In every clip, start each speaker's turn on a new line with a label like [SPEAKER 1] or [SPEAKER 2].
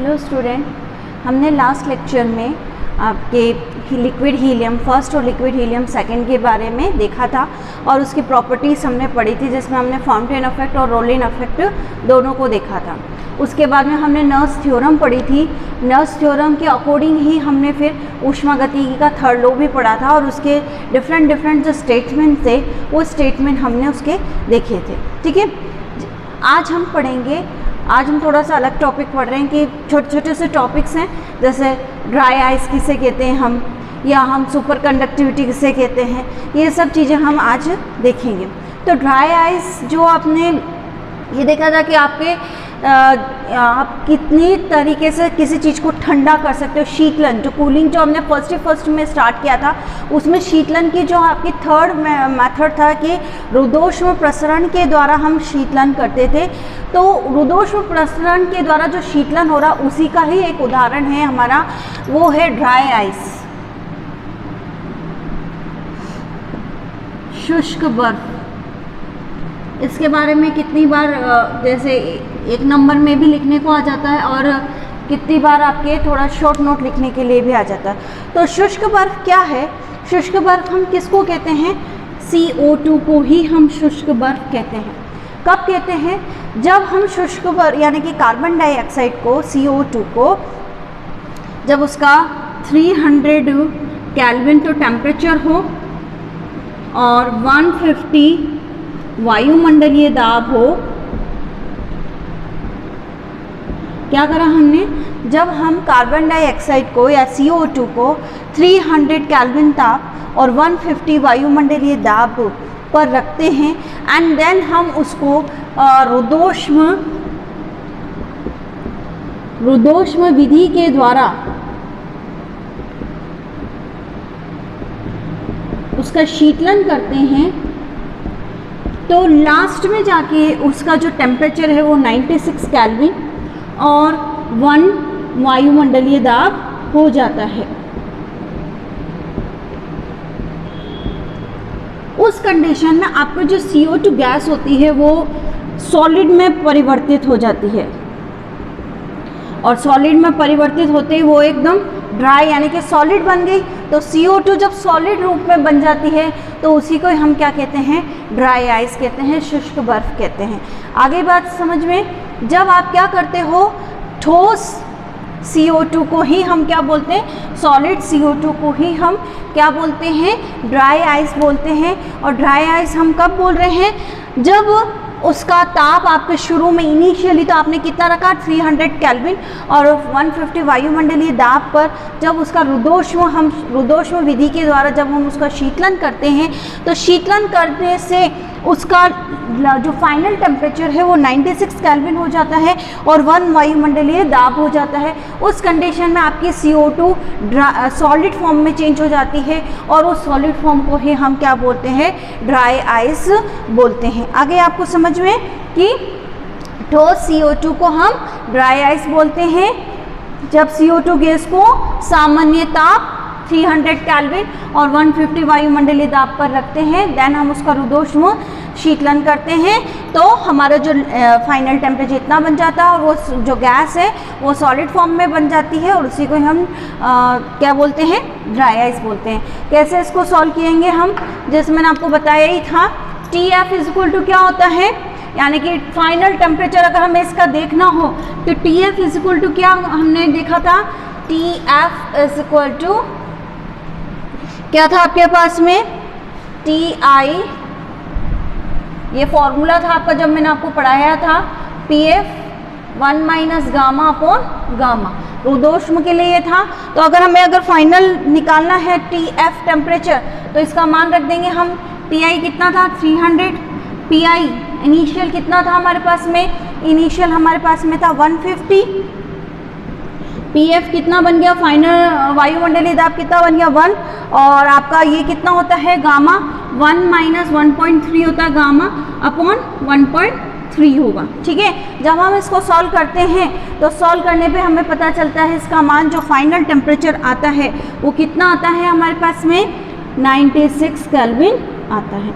[SPEAKER 1] Hello student, हमने last lecture में आपके लिक्विड हीलियम फर्स्ट और लिक्विड हीलियम सेकंड के बारे में देखा था और उसकी प्रॉपर्टीज़ हमने पढ़ी थी, जिसमें हमने फाउंटेन इफेक्ट और रोलिन इफेक्ट दोनों को देखा था। उसके बाद में हमने नर्स थ्योरम पढ़ी थी। नर्स थ्योरम के अकॉर्डिंग ही हमने फिर ऊष्मागतिकी का थर्ड लॉ भी पढ़ा था और उसके डिफरेंट जो स्टेटमेंट थे वो स्टेटमेंट हमने उसके देखे थे। ठीक है, आज हम थोड़ा सा अलग टॉपिक पढ़ रहे हैं कि छोटे छोटे से टॉपिक्स हैं, जैसे ड्राई आइस किसे कहते हैं हम, या हम सुपर कंडक्टिविटी किसे कहते हैं, ये सब चीज़ें हम आज देखेंगे। तो ड्राई आइस जो आपने ये देखा था कि आप कितनी तरीके से किसी चीज़ को ठंडा कर सकते हो। शीतलन जो कूलिंग जो हमने फर्स्ट में स्टार्ट किया था, उसमें शीतलन की जो आपकी थर्ड मेथड था कि रुद्धोष्म प्रसरण के द्वारा हम शीतलन करते थे। तो रुद्धोष्म प्रसरण के द्वारा जो शीतलन हो रहा, उसी का ही एक उदाहरण है हमारा, वो है ड्राई आइस, शुष्क बर्फ। इसके बारे में कितनी बार जैसे एक नंबर में भी लिखने को आ जाता है और कितनी बार आपके थोड़ा शॉर्ट नोट लिखने के लिए भी आ जाता है। तो शुष्क बर्फ क्या है? शुष्क बर्फ हम किसको कहते हैं? CO2 को ही हम शुष्क बर्फ कहते हैं। कब कहते हैं? जब हम शुष्क बर्फ यानी कि कार्बन डाइऑक्साइड को, CO2 को, जब उसका 300 केल्विन तो टेम्परेचर हो और 150 वायुमंडलीय दाब हो। क्या करा हमने? जब हम कार्बन डाइऑक्साइड को या CO2 को 300 केल्विन ताप और 150 वायुमंडलीय दाब पर रखते हैं एंड देन हम उसको रुद्धोष्म विधि के द्वारा उसका शीतलन करते हैं, तो लास्ट में जाके उसका जो टेम्परेचर है वो 96 केल्विन और 1 वायुमंडलीय दाब हो जाता है। उस कंडीशन में आपको जो CO2 गैस होती है वो सॉलिड में परिवर्तित हो जाती है और सॉलिड में परिवर्तित होते ही वो एकदम ड्राई यानी कि सॉलिड बन गई। तो CO2 जब सॉलिड रूप में बन जाती है तो उसी को हम क्या कहते हैं? ड्राई आइस कहते हैं, शुष्क बर्फ कहते हैं। आगे बात समझ में, जब आप क्या करते हो, ठोस CO2 को ही हम क्या बोलते हैं? सॉलिड CO2 को ही हम क्या बोलते हैं? ड्राई आइस बोलते हैं। और ड्राई आइस हम कब बोल रहे हैं? जब उसका ताप आपके शुरू में इनिशियली तो आपने कितना रखा? 300 केल्विन और 150 वायुमंडलीय दाब पर जब उसका रुद्धोष्म विधि के द्वारा जब हम उसका शीतलन करते हैं, तो शीतलन करने से उसका जो फाइनल टेम्परेचर है वो 96 केल्विन हो जाता है और 1 वायुमंडलीय दाब हो जाता है। उस कंडीशन में आपकी CO2 सॉलिड फॉर्म में चेंज हो जाती है और उस सॉलिड फॉर्म को ही हम क्या बोलते हैं? ड्राई आइस बोलते हैं। आगे आपको समझ में कि ठोस CO2 को हम ड्राई आइस बोलते हैं। जब CO2 गैस को सामान्य ताप 300 केल्विन और 150 वायुमंडलीय दाब पर रखते हैं, देन हम उसका रुद्धोष्म शीतलन करते हैं, तो हमारा जो फाइनल टेम्परेचर इतना बन जाता है और वो जो गैस है वो सॉलिड फॉर्म में बन जाती है और उसी को हम क्या बोलते हैं? ड्राई आइस बोलते हैं। कैसे इसको सॉल्व किएंगे हम? जैसे मैंने आपको बताया ही था, TF इक्वल टू क्या होता है, यानी कि फाइनल टेम्परेचर अगर हमें इसका देखना हो तो TF इक्वल टू क्या हमने देखा था? TF इक्वल टू क्या था आपके पास में? TI, ये फॉर्मूला था आपका जब मैंने आपको पढ़ाया था, PF 1 minus gamma upon gamma, रुद्धोष्म के लिए ये था। तो अगर फाइनल निकालना है TF टेम्परेचर, तो इसका मान रख देंगे हम। TI कितना था? 300। PI इनिशियल कितना था हमारे पास में? इनिशियल हमारे पास में था 150। PF कितना बन गया? फाइनल वायुमंडलीय दाब कितना बन गया? 1। और आपका ये कितना होता है? गामा 1 माइनस 1.3 होता है गामा अपॉन 1.3 होगा। ठीक है, जब हम इसको सॉल्व करते हैं तो सॉल्व करने पे हमें पता चलता है इसका मान जो फाइनल टेम्परेचर आता है वो कितना आता है हमारे पास में? 96 केल्विन आता है।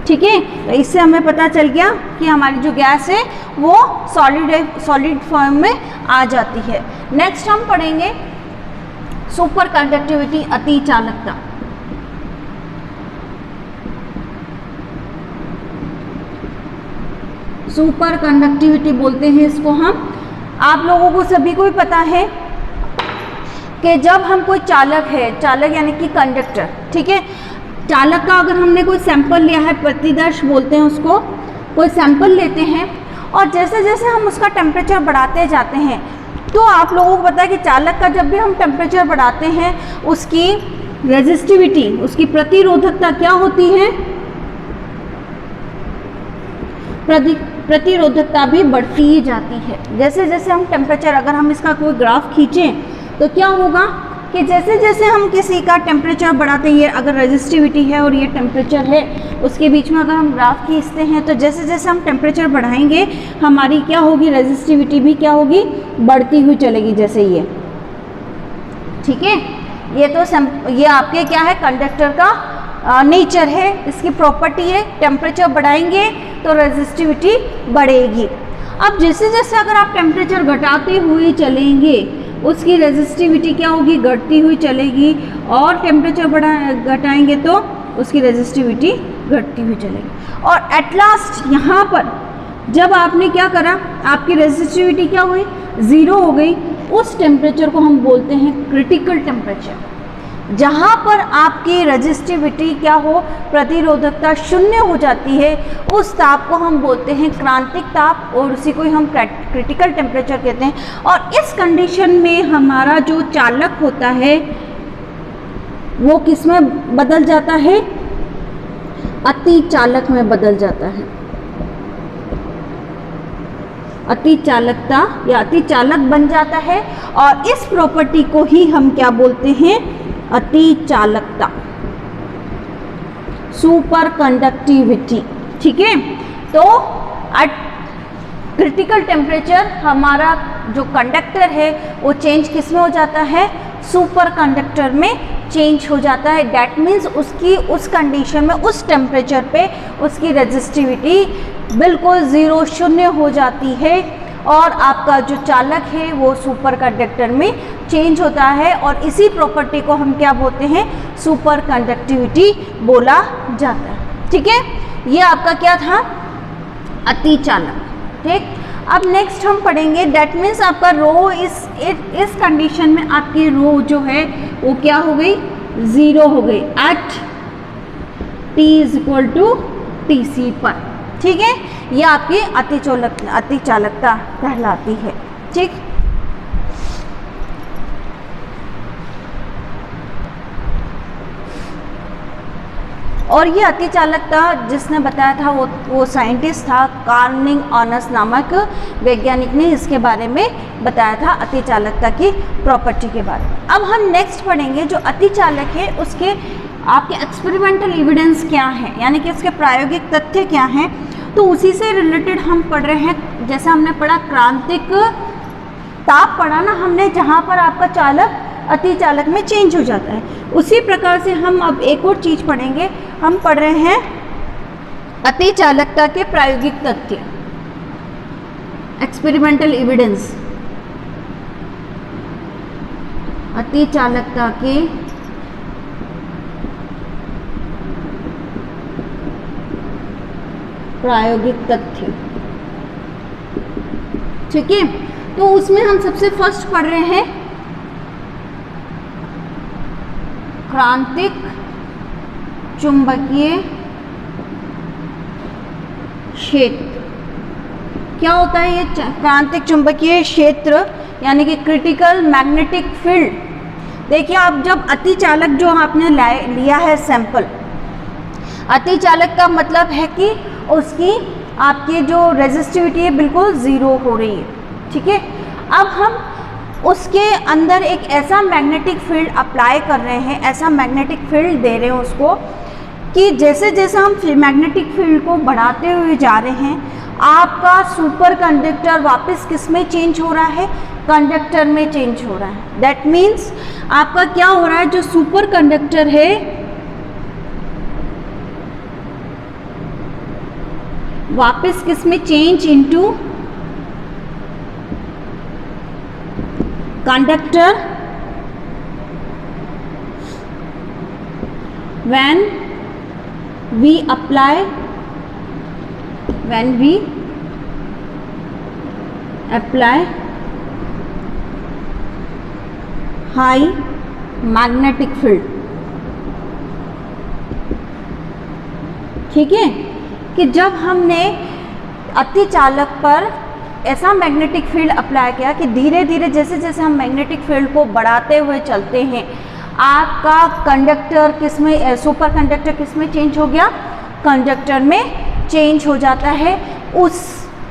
[SPEAKER 1] ठीक है, तो इससे हमें पता चल गया कि हमारी जो गैस है वो सॉलिड फॉर्म में आ जाती है। नेक्स्ट हम पढ़ेंगे सुपर कंडक्टिविटी, अति चालकता। सुपर कंडक्टिविटी बोलते हैं इसको हम। आप लोगों को सभी को ही पता है कि जब हम कोई चालक है, चालक यानी कि कंडक्टर, ठीक है, चालक का अगर हमने कोई सैंपल लिया है, प्रतिदर्श बोलते हैं उसको, कोई सैंपल लेते हैं और जैसे जैसे हम उसका टेम्परेचर बढ़ाते जाते हैं, तो आप लोगों को पता है कि चालक का जब भी हम टेम्परेचर बढ़ाते हैं उसकी रेजिस्टिविटी, उसकी प्रतिरोधकता क्या होती है, प्रतिरोधकता भी बढ़ती ही जाती है। जैसे जैसे हम टेम्परेचर, अगर हम इसका कोई ग्राफ खींचें तो क्या होगा कि जैसे जैसे हम किसी का टेम्परेचर बढ़ाते हैं, अगर रेजिस्टिविटी है और ये टेम्परेचर है, उसके बीच में अगर हम ग्राफ खींचते हैं तो जैसे जैसे हम टेम्परेचर बढ़ाएंगे हमारी क्या होगी, रेजिस्टिविटी भी क्या होगी, बढ़ती हुई चलेगी, जैसे ये, ठीक है। ये तो ये आपके क्या है, कंडक्टर का नेचर है, इसकी प्रॉपर्टी है। टेम्परेचर बढ़ाएंगे तो रेजिस्टिविटी बढ़ेगी। अब जैसे जैसे अगर आप टेम्परेचर घटाते हुए चलेंगे उसकी रेजिस्टिविटी क्या होगी, घटती हुई चलेगी, और टेम्परेचर घटाएंगे तो उसकी रेजिस्टिविटी घटती हुई चलेगी। और एट लास्ट यहाँ पर जब आपने क्या करा, आपकी रेजिस्टिविटी क्या हुई, ज़ीरो हो गई, उस टेम्परेचर को हम बोलते हैं क्रिटिकल टेम्परेचर। जहाँ पर आपकी रेजिस्टिविटी क्या हो, प्रतिरोधकता शून्य हो जाती है, उस ताप को हम बोलते हैं क्रांतिक ताप, और उसी को हम क्रिटिकल टेम्परेचर कहते हैं। और इस कंडीशन में हमारा जो चालक होता है वो किस में बदल जाता है, अति चालक में बदल जाता है। अति चालकता या अति चालक बन जाता है, और इस प्रॉपर्टी को ही हम क्या बोलते हैं, अति चालकता, सुपर कंडक्टिविटी, ठीक है। तो एट क्रिटिकल टेम्परेचर हमारा जो कंडक्टर है वो चेंज किस में हो जाता है, सुपर कंडक्टर में चेंज हो जाता है। डैट मीन्स उसकी उस कंडीशन में, उस टेम्परेचर पे उसकी रेजिस्टिविटी बिल्कुल ज़ीरो, शून्य हो जाती है, और आपका जो चालक है वो सुपर कंडक्टर में चेंज होता है। और इसी प्रॉपर्टी को हम क्या बोलते हैं, सुपर कंडक्टिविटी बोला जाता है, ठीक है। ये आपका क्या था, अति चालक, ठीक। अब नेक्स्ट हम पढ़ेंगे, डैट मीन्स आपका रो इस कंडीशन में आपकी रो जो है वो क्या हो गई, ज़ीरो हो गई एट t = TC पर, ठीक है। ये आपकी अति चालकता कहलाती है, ठीक। और ये अति चालकता जिसने बताया था वो साइंटिस्ट था, कार्ल लिन्नस नामक वैज्ञानिक ने इसके बारे में बताया था, अति चालकता की प्रॉपर्टी के बारे में। अब हम नेक्स्ट पढ़ेंगे जो अति चालक है उसके आपके एक्सपेरिमेंटल एविडेंस क्या है, यानी कि उसके प्रायोगिक तथ्य क्या हैं। तो उसी से रिलेटेड हम पढ़ रहे हैं। जैसे हमने पढ़ा क्रांतिक ताप पढ़ा ना हमने, जहाँ पर आपका चालक अति चालक में चेंज हो जाता है, उसी प्रकार से हम अब एक और चीज़ पढ़ेंगे। हम पढ़ रहे हैं अति चालकता के प्रायोगिक तथ्य, एक्सपेरिमेंटल एविडेंस, अति चालकता के प्रायोगिक तथ्य, ठीक है। तो उसमें हम सबसे फर्स्ट पढ़ रहे हैं क्रांतिक चुंबकीय क्षेत्र। क्या होता है ये क्रांतिक चुंबकीय क्षेत्र, यानी कि क्रिटिकल मैग्नेटिक फील्ड। देखिए आप जब अति चालक जो आपने लिया है सैंपल, अति चालक का मतलब है कि उसकी आपकी जो रेजिस्टिविटी है बिल्कुल ज़ीरो हो रही है, ठीक है। अब हम उसके अंदर एक ऐसा मैग्नेटिक फील्ड अप्लाई कर रहे हैं, ऐसा मैग्नेटिक फील्ड दे रहे हैं उसको कि जैसे जैसे हम मैग्नेटिक फील्ड को बढ़ाते हुए जा रहे हैं, आपका सुपर कंडक्टर वापस किस में चेंज हो रहा है, कंडक्टर में चेंज हो रहा है। दैट मीन्स आपका क्या हो रहा है, जो सुपर कंडक्टर है वापस किस में change into conductor when we apply high magnetic field। ठीक है, कि जब हमने अतिचालक पर ऐसा मैग्नेटिक फील्ड अप्लाई किया कि धीरे धीरे जैसे जैसे हम मैग्नेटिक फील्ड को बढ़ाते हुए चलते हैं, आपका कंडक्टर किस में, सुपर कंडक्टर किस में चेंज हो गया, कंडक्टर में चेंज हो जाता है। उस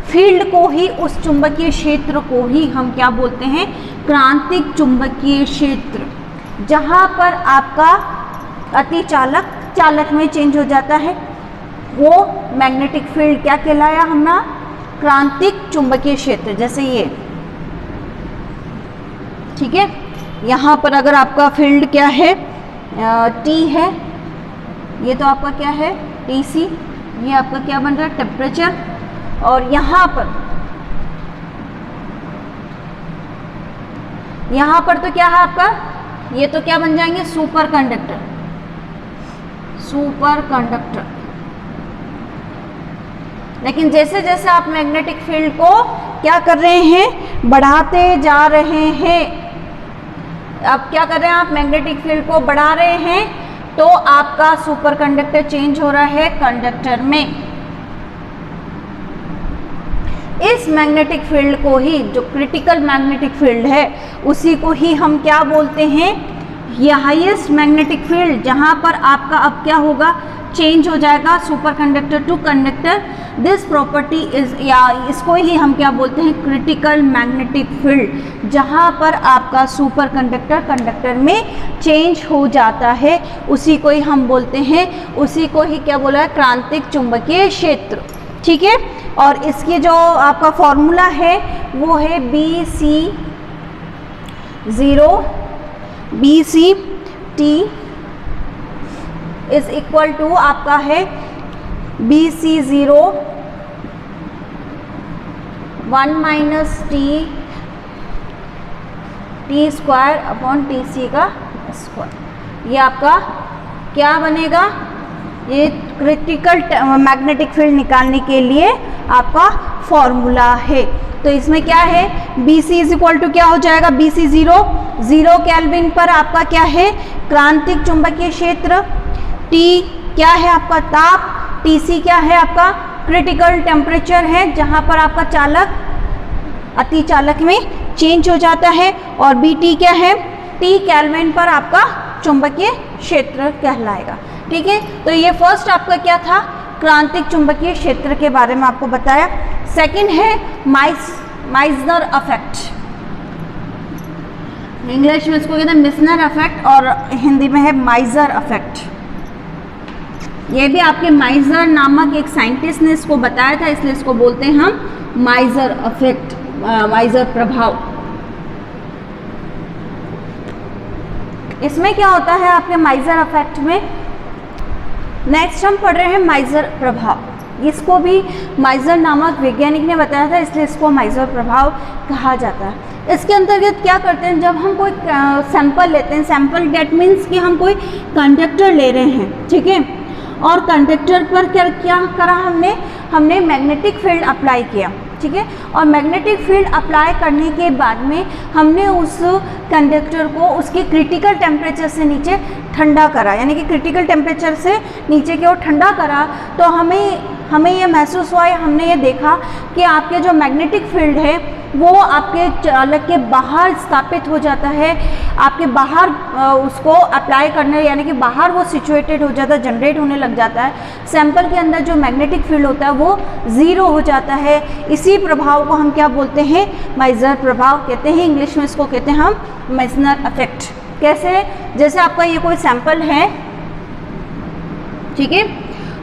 [SPEAKER 1] फील्ड को ही, उस चुंबकीय क्षेत्र को ही हम क्या बोलते हैं, क्रांतिक चुंबकीय क्षेत्र। जहाँ पर आपका अतिचालक चालक में चेंज हो जाता है, वो मैग्नेटिक फील्ड क्या कहलाया हमारा, क्रांतिक चुंबकीय क्षेत्र। जैसे ये, ठीक है, यहाँ पर अगर आपका फील्ड क्या है, टी है, ये तो आपका क्या है, टी सी, ये आपका क्या बन रहा है, टेम्परेचर। और यहाँ पर तो क्या है आपका, ये तो क्या बन जाएंगे, सुपर कंडक्टर। लेकिन जैसे जैसे आप मैग्नेटिक फील्ड को क्या कर रहे हैं, बढ़ाते जा रहे हैं, अब क्या कर रहे हैं आप, मैग्नेटिक फील्ड को बढ़ा रहे हैं, तो आपका सुपर कंडक्टर चेंज हो रहा है कंडक्टर में। इस मैग्नेटिक फील्ड को ही, जो क्रिटिकल मैग्नेटिक फील्ड है, उसी को ही हम क्या बोलते हैं, ये हाईएस्ट मैग्नेटिक फील्ड, जहां पर आपका अब क्या होगा, चेंज हो जाएगा superconductor to conductor. This property is, या इसको ही हम क्या बोलते हैं, क्रिटिकल मैग्नेटिक फील्ड, जहां पर आपका सुपर कंडक्टर कंडक्टर में चेंज हो जाता है, उसी को ही हम बोलते हैं, उसी को ही क्या बोला है, क्रांतिक चुंबकीय क्षेत्र। ठीक है, और इसकी जो आपका फॉर्मूला है वो है BC इज इक्वल टू आपका है BC0 1 minus T square upon TC का स्क्वायर। ये आपका क्या बनेगा, ये क्रिटिकल मैग्नेटिक फील्ड निकालने के लिए आपका फॉर्मूला है। तो इसमें क्या है, BC इज इक्वल टू क्या हो जाएगा, BC0 0 केल्विन पर आपका क्या है, क्रांतिक चुंबकीय क्षेत्र, T क्या है आपका ताप, TC क्या है आपका क्रिटिकल टेम्परेचर है, जहां पर आपका चालक अतिचालक में चेंज हो जाता है, और BT क्या है, T केल्विन पर आपका चुंबकीय क्षेत्र कहलाएगा। ठीक है, तो ये फर्स्ट आपका क्या था, क्रांतिक चुंबकीय क्षेत्र के बारे में आपको बताया। सेकंड है माइजनर इफेक्ट, इंग्लिश में इसको कहते हैं मिसनर इफेक्ट, और हिंदी में है माइजर इफेक्ट। ये भी आपके माइजर नामक एक साइंटिस्ट ने इसको बताया था, इसलिए इसको बोलते हैं हम माइजर इफेक्ट, माइजर प्रभाव। इसमें क्या होता है आपके माइजर इफेक्ट में, नेक्स्ट हम पढ़ रहे हैं माइजर प्रभाव। इसको भी माइजर नामक वैज्ञानिक ने बताया था, इसलिए इसको माइजर प्रभाव कहा जाता है। इसके अंतर्गत क्या करते हैं, जब हम कोई सैंपल लेते हैं, सैंपल डेट मीन्स कि हम कोई कंडक्टर ले रहे हैं, ठीक है, और कंडक्टर पर क्या करा हमने मैग्नेटिक फील्ड अप्लाई किया, ठीक है, और मैग्नेटिक फील्ड अप्लाई करने के बाद में हमने उस कंडक्टर को उसके क्रिटिकल टेम्परेचर से नीचे ठंडा करा, यानी कि क्रिटिकल टेम्परेचर से नीचे की ओर ठंडा करा, तो हमें ये महसूस हुआ, हमने ये देखा कि आपके जो मैग्नेटिक फील्ड है वो आपके चालक के बाहर स्थापित हो जाता है, आपके बाहर उसको अप्लाई करने, यानी कि बाहर वो सिचुएटेड हो जाता है, जनरेट होने लग जाता है। सैंपल के अंदर जो मैग्नेटिक फील्ड होता है वो ज़ीरो हो जाता है। इसी प्रभाव को हम क्या बोलते हैं, माइजर प्रभाव कहते हैं, इंग्लिश में इसको कहते हैं हम माइजनर इफेक्ट। कैसे, जैसे आपका ये कोई सैंपल है, ठीक है,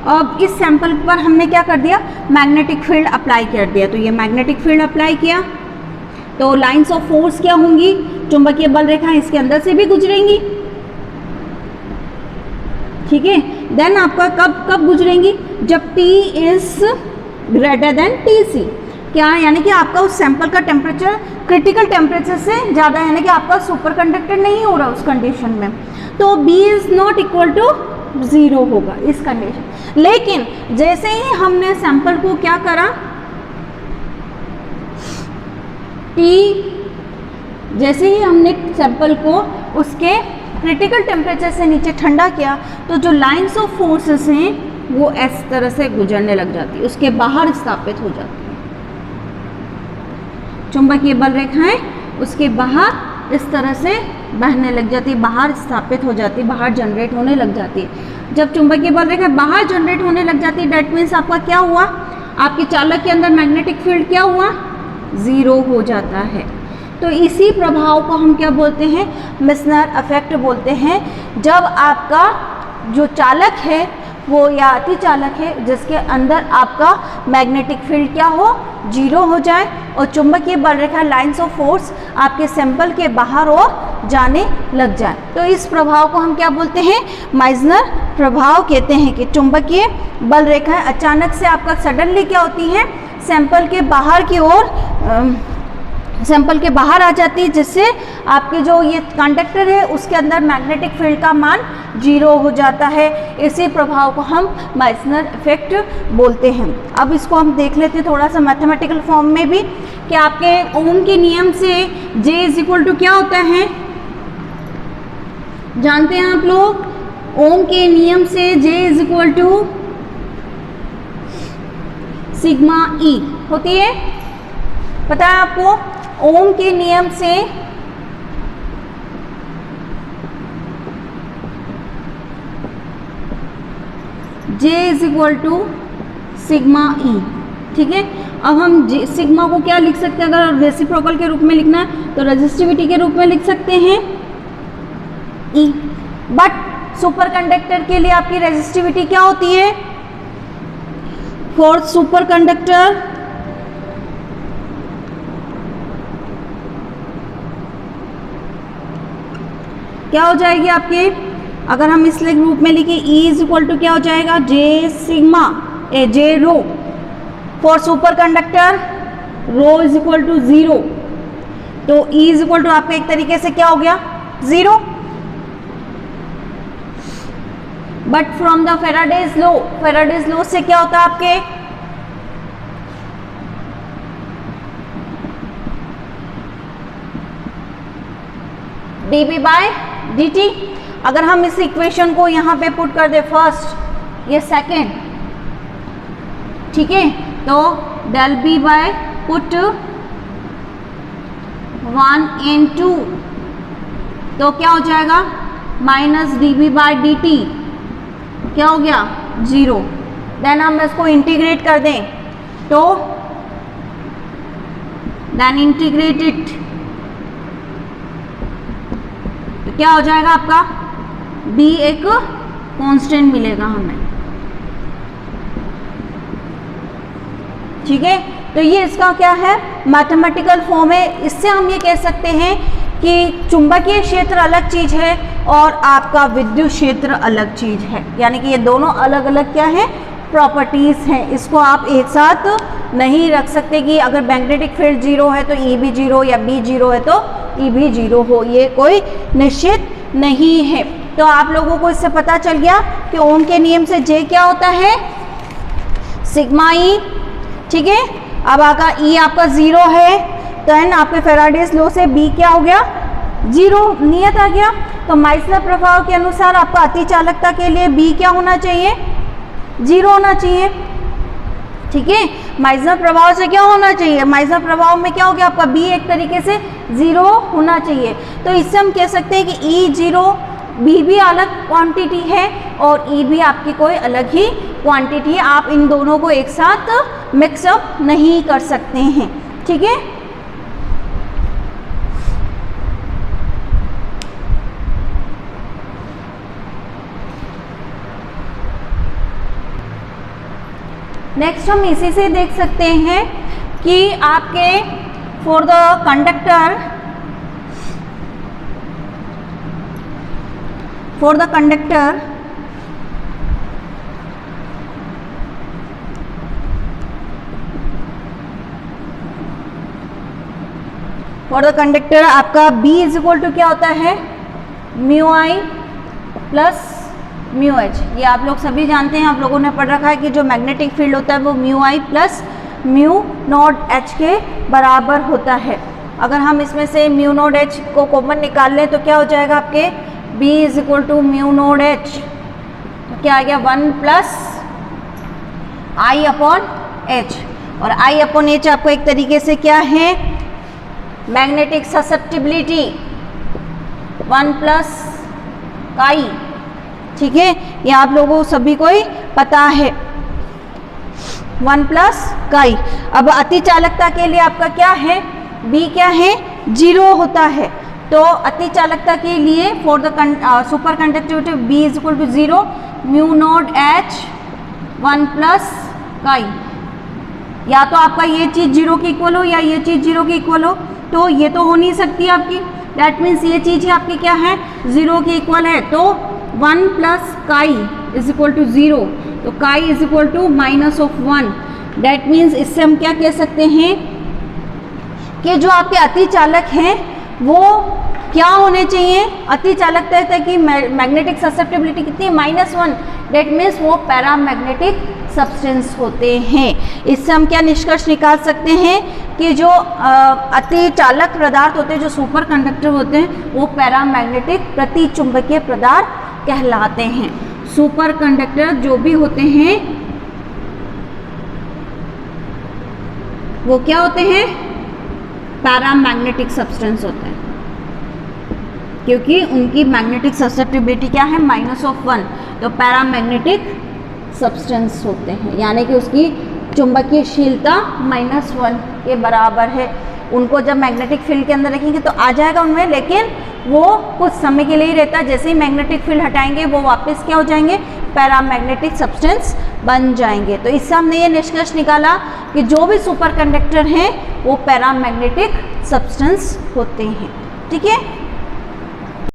[SPEAKER 1] अब इस सैंपल पर हमने क्या कर दिया, मैग्नेटिक फील्ड अप्लाई कर दिया, तो ये मैग्नेटिक फील्ड अप्लाई किया, तो लाइंस ऑफ फोर्स क्या होंगी, चुंबकीय बल रेखाएं इसके अंदर से भी गुजरेंगी, ठीक है। देन आपका कब गुजरेंगी, जब T is greater than TC। क्या यानी कि आपका उस सैंपल का टेम्परेचर क्रिटिकल टेम्परेचर से ज़्यादा, यानी कि आपका सुपर कंडक्टर नहीं हो रहा उस कंडीशन में, तो B is not equal to 0 होगा इस कंडीशन। लेकिन जैसे ही हमने सैंपल को क्या करा, जैसे ही हमने सैंपल को उसके क्रिटिकल टेम्परेचर से नीचे ठंडा किया, तो जो लाइंस ऑफ फोर्सेस हैं वो इस तरह से गुजरने लग जाती है, उसके बाहर स्थापित हो जाती है। चुंबकीय बल रेखाएं उसके बाहर इस तरह से बहने लग जाती है, बाहर स्थापित हो जाती है, बाहर जनरेट होने लग जाती है। जब चुंबकीय बल रेखा बाहर जनरेट होने लग जाती है, डेट मीन्स आपका क्या हुआ, आपके चालक के अंदर मैग्नेटिक फील्ड क्या हुआ, 0 हो जाता है। तो इसी प्रभाव को हम क्या बोलते हैं, मेसनर इफेक्ट बोलते हैं। जब आपका जो चालक है वो या अति चालक है जिसके अंदर आपका मैग्नेटिक फील्ड क्या हो, 0 हो जाए और चुंबकीय बल रेखा लाइंस ऑफ फोर्स आपके सैंपल के बाहर और जाने लग जाए, तो इस प्रभाव को हम क्या बोलते हैं, माइजनर प्रभाव कहते हैं। कि चुंबकीय बल रेखाएं अचानक से आपका सडनली क्या होती हैं, सैंपल के बाहर की ओर सैंपल के बाहर आ जाती है, जिससे आपके जो ये कंडक्टर है उसके अंदर मैग्नेटिक फील्ड का मान 0 हो जाता है। इसी प्रभाव को हम माइसनर इफेक्ट बोलते हैं। अब इसको हम देख लेते हैं थोड़ा सा मैथमेटिकल फॉर्म में भी, कि आपके ओम के नियम से J इज इक्वल टू क्या होता है, जानते हैं आप लोग, ओम के नियम से J is equal to sigma E होती है, पता है आपको। ओम के नियम से J is equal to sigma E, ठीक है। अब हम सिग्मा को क्या लिख सकते हैं, अगर रेसिप्रोकल के रूप में लिखना है तो रेजिस्टिविटी के रूप में लिख सकते हैं E। बट सुपर कंडक्टर के लिए आपकी रेजिस्टिविटी क्या होती है, फॉर सुपर कंडक्टर क्या हो जाएगी आपके, अगर हम इस रूप में लिखे E इज इक्वल टू क्या हो जाएगा, J rho for superconductor, rho is equal to 0, तो E इज इक्वल टू आपका एक तरीके से क्या हो गया 0। But from the Faraday's law से क्या होता है आपके, dB/dt। अगर हम इस इक्वेशन को यहाँ पे पुट कर दे फर्स्ट, ये सेकेंड, ठीक है, तो del B buy put 1 and 2, तो क्या हो जाएगा माइनस dB/dt, क्या हो गया 0। देन हम इसको इंटीग्रेट कर दें तो देन इंटीग्रेट इट, क्या हो जाएगा आपका B एक कांस्टेंट मिलेगा हमें, ठीक है। तो ये इसका क्या है, मैथमेटिकल फॉर्म है। इससे हम ये कह सकते हैं कि चुंबकीय क्षेत्र अलग चीज है और आपका विद्युत क्षेत्र अलग चीज है, यानी कि ये दोनों अलग अलग क्या है, प्रॉपर्टीज हैं। इसको आप एक साथ नहीं रख सकते कि अगर मैग्नेटिक फील्ड 0 है तो E भी 0 या B 0 है तो E भी 0 हो, ये कोई निश्चित नहीं है। तो आप लोगों को इससे पता चल गया कि ओम के नियम से J क्या होता है, सिग्मा E, ठीक है। अब आपका E आपका 0 है, तो एन आपके फेराडेज लॉ से B क्या हो गया 0 नियत आ गया। तो माइसनर प्रभाव के अनुसार आपका अति चालकता के लिए B क्या होना चाहिए, 0 होना चाहिए, ठीक है। माइसनर प्रभाव से क्या होना चाहिए, माइसनर प्रभाव में क्या हो गया आपका B एक तरीके से 0 होना चाहिए। तो इससे हम कह सकते हैं कि E 0, B भी अलग क्वांटिटी है और E भी आपकी कोई अलग ही क्वांटिटी है। आप इन दोनों को एक साथ मिक्सअप नहीं कर सकते हैं, ठीक है। नेक्स्ट हम इसी से देख सकते हैं कि आपके for the conductor for the conductor आपका B इज इक्वल टू क्या होता है, mu I plus mu H. ये आप लोग सभी जानते हैं, आप लोगों ने पढ़ रखा है कि जो मैग्नेटिक फील्ड होता है वो mu I plus mu naught H के बराबर होता है। अगर हम इसमें से म्यू नॉट एच को कॉमन निकाल लें तो क्या हो जाएगा आपके, B is equal to mu naught H, तो क्या आ गया 1 प्लस आई अपॉन एच। और आई अपॉन एच आपको एक तरीके से क्या है, मैग्नेटिक ससेप्टिबिलिटी 1 प्लस काई, ठीक है, ये आप लोगों सभी को ही पता है 1 प्लस काई। अब अति चालकता के लिए आपका क्या है, B क्या है, 0 होता है। तो अति चालकता के लिए for the superconductivity B is equal to 0 mu naught H 1 plus chi. या तो आपका ये चीज़ 0 के इक्वल हो या ये चीज़ 0 के इक्वल हो, तो ये तो हो नहीं सकती आपकी, दैट मीन्स ये चीज़ है आपकी क्या है, 0 के इक्वल है। तो 1 प्लस काई इज इक्वल टू 0, तो chi is equal to -1। That means इससे हम क्या कह सकते हैं कि जो आपके अति चालक हैं वो क्या होने चाहिए, अति चालकता की मैग्नेटिक ससेप्टिबिलिटी कितनी, -1। दैट मीन्स वो पैरामैग्नेटिक सब्सटेंस होते हैं। इससे हम क्या निष्कर्ष निकाल सकते हैं कि जो अति चालक पदार्थ होते हैं, जो सुपर कंडक्टर होते हैं, वो पैरामैग्नेटिक प्रतिचुंबकीय पदार्थ कहलाते हैं। सुपर कंडक्टर जो भी होते हैं वो क्या होते हैं, पैरामैग्नेटिक सब्सटेंस होते हैं, क्योंकि उनकी मैग्नेटिक ससेप्टिबिलिटी क्या है, -1। तो पैरामैग्नेटिक सब्सटेंस होते हैं, यानी कि उसकी चुंबकीयशीलता -1 के बराबर है। उनको जब मैग्नेटिक फील्ड के अंदर रखेंगे तो आ जाएगा उनमें, लेकिन वो कुछ समय के लिए ही रहता है। जैसे ही मैग्नेटिक फील्ड हटाएंगे वो वापस क्या हो जाएंगे, पैरामैग्नेटिक सब्सटेंस बन जाएंगे। तो इससे हमने ये निष्कर्ष निकाला कि जो भी सुपर कंडक्टर हैं वो पैरामैग्नेटिक सब्सटेंस होते हैं, ठीक है।